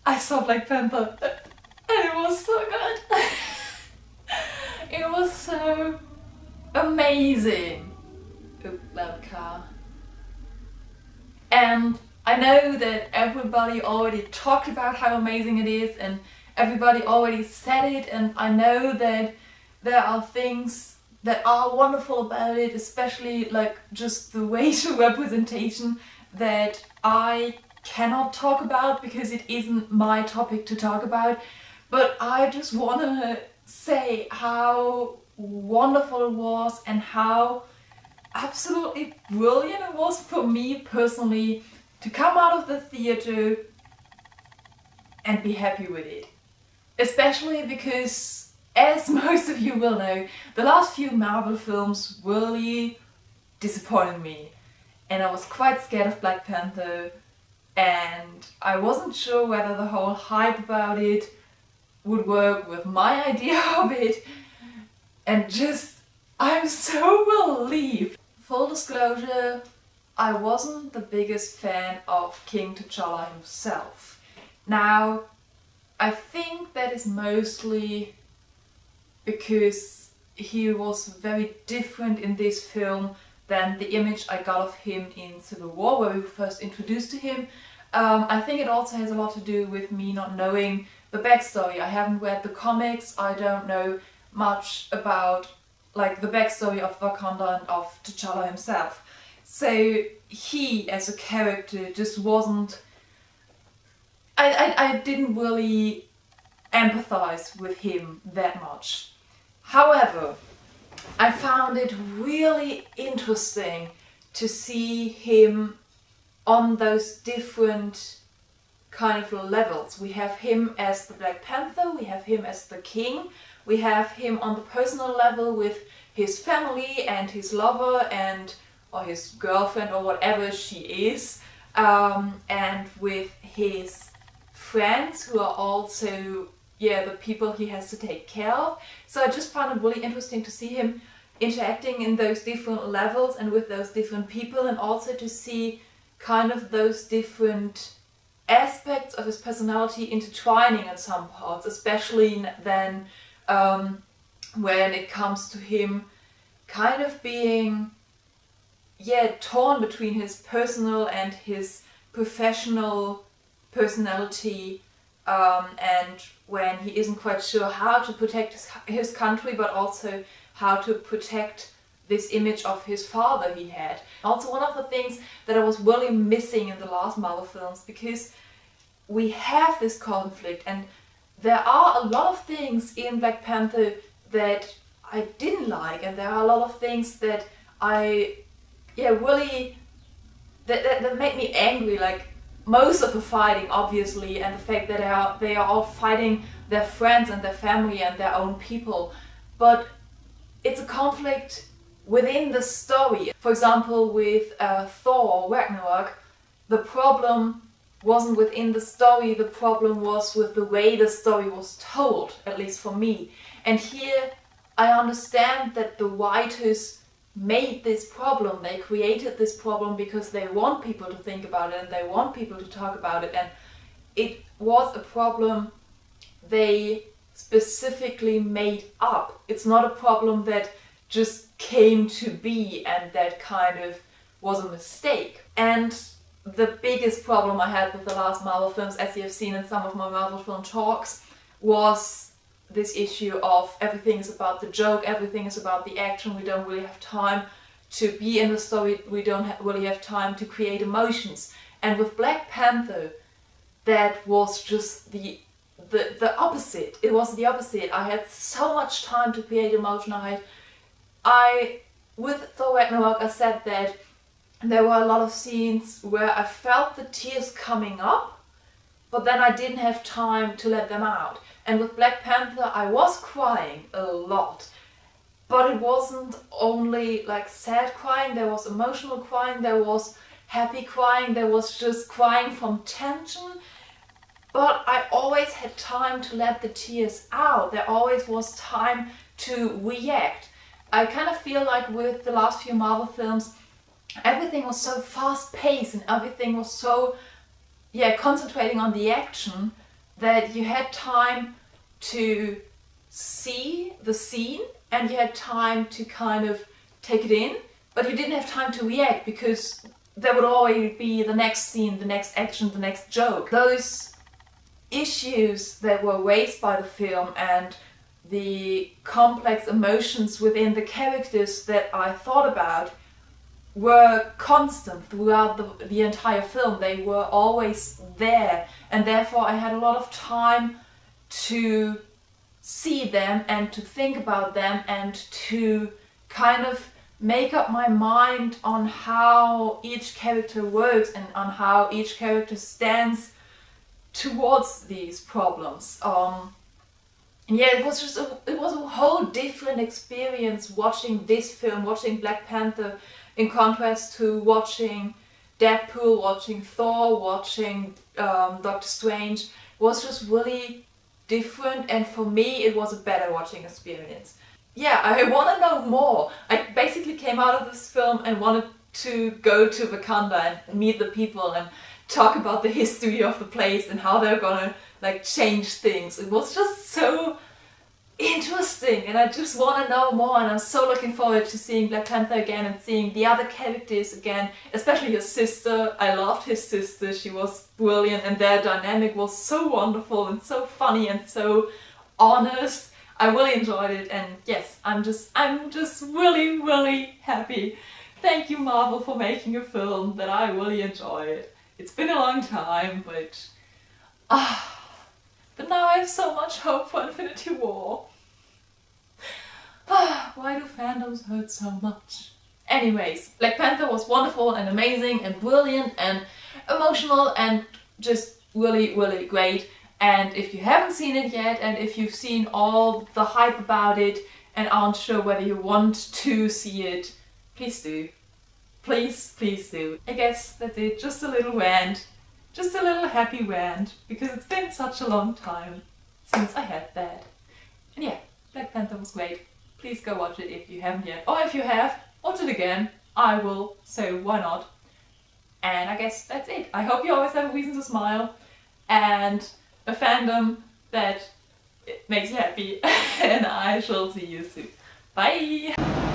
I saw Black Panther and it was so good. It was so amazing. Ooh, loud car. And I know that everybody already talked about how amazing it is and everybody already said it, and I know that there are things that are wonderful about it, especially like just the racial representation that I cannot talk about because it isn't my topic to talk about. But I just want to say how wonderful it was and how absolutely brilliant it was for me personally to come out of the theater and be happy with it. Especially because, as most of you will know, the last few Marvel films really disappointed me. And I was quite scared of Black Panther, and I wasn't sure whether the whole hype about it would work with my idea of it. And just, I'm so relieved. Full disclosure, I wasn't the biggest fan of King T'Challa himself. Now, I think that is mostly because he was very different in this film than the image I got of him in Civil War, where we were first introduced to him. I think it also has a lot to do with me not knowing the backstory. I haven't read the comics, I don't know much about like the backstory of Wakanda and of T'Challa himself. So he as a character just wasn't... I didn't really empathize with him that much. However, I found it really interesting to see him on those different kind of levels. We have him as the Black Panther, we have him as the king, we have him on the personal level with his family and his lover and or his girlfriend or whatever she is, and with his friends who are also the people he has to take care of. So I just found it really interesting to see him interacting in those different levels and with those different people, and also to see kind of those different aspects of his personality intertwining in some parts, especially then when it comes to him kind of being torn between his personal and his professional personality, and when he isn't quite sure how to protect his country, but also how to protect this image of his father he had. Also one of the things that I was really missing in the last Marvel films, because we have this conflict and there are a lot of things in Black Panther that I didn't like, and there are a lot of things that I really that made me angry, like most of the fighting obviously, and the fact that they are all fighting their friends and their family and their own people, but it's a conflict within the story. For example, with Thor Ragnarok, the problem wasn't within the story, the problem was with the way the story was told, at least for me. And here I understand that the writers made this problem, they created this problem because they want people to think about it and they want people to talk about it, and it was a problem they specifically made up. It's not a problem that just came to be and that kind of was a mistake. And the biggest problem I had with the last Marvel films, as you have seen in some of my Marvel film talks, was this issue of everything is about the joke, everything is about the action, we don't really have time to be in the story, we don't really have time to create emotions. And with Black Panther, that was just the opposite. It was the opposite. I had so much time to create emotion. With Thor Ragnarok, I said that there were a lot of scenes where I felt the tears coming up, but then I didn't have time to let them out. And with Black Panther, I was crying a lot. But it wasn't only like sad crying, there was emotional crying, there was happy crying, there was just crying from tension. But I always had time to let the tears out. There always was time to react. I kind of feel like with the last few Marvel films, everything was so fast paced and everything was so concentrating on the action, that you had time to see the scene and you had time to kind of take it in, but you didn't have time to react because there would always be the next scene, the next action, the next joke. Those issues that were raised by the film and the complex emotions within the characters that I thought about were constant throughout the entire film. They were always there, and therefore I had a lot of time to see them and to think about them and to kind of make up my mind on how each character works and on how each character stands towards these problems. And yeah, it was a whole different experience watching this film, watching Black Panther, in contrast to watching Deadpool, watching Thor, watching Doctor Strange. It was just really different, and for me it was a better watching experience. Yeah, I want to know more. I basically came out of this film and wanted to go to Ricarda and meet the people and talk about the history of the place and how they're gonna like change things. It was just so interesting and I just want to know more, and I'm so looking forward to seeing Black Panther again and seeing the other characters again, especially his sister. I loved his sister, she was brilliant, and their dynamic was so wonderful and so funny and so honest. I really enjoyed it, and yes, I'm just really, really happy. Thank you, Marvel, for making a film that I really enjoyed. It's been a long time, but now I have so much hope for Infinity War. Why do fandoms hurt so much? Anyways, Black Panther was wonderful and amazing and brilliant and emotional and just really, really great. And if you haven't seen it yet, and if you've seen all the hype about it and aren't sure whether you want to see it, please do. Please, please do. I guess that's it. Just a little rant. Just a little happy rant, because it's been such a long time since I had that. And yeah, Black Panther was great. Please go watch it if you haven't yet. Or if you have, watch it again. I will, so why not? And I guess that's it. I hope you always have a reason to smile and a fandom that makes you happy. And I shall see you soon. Bye!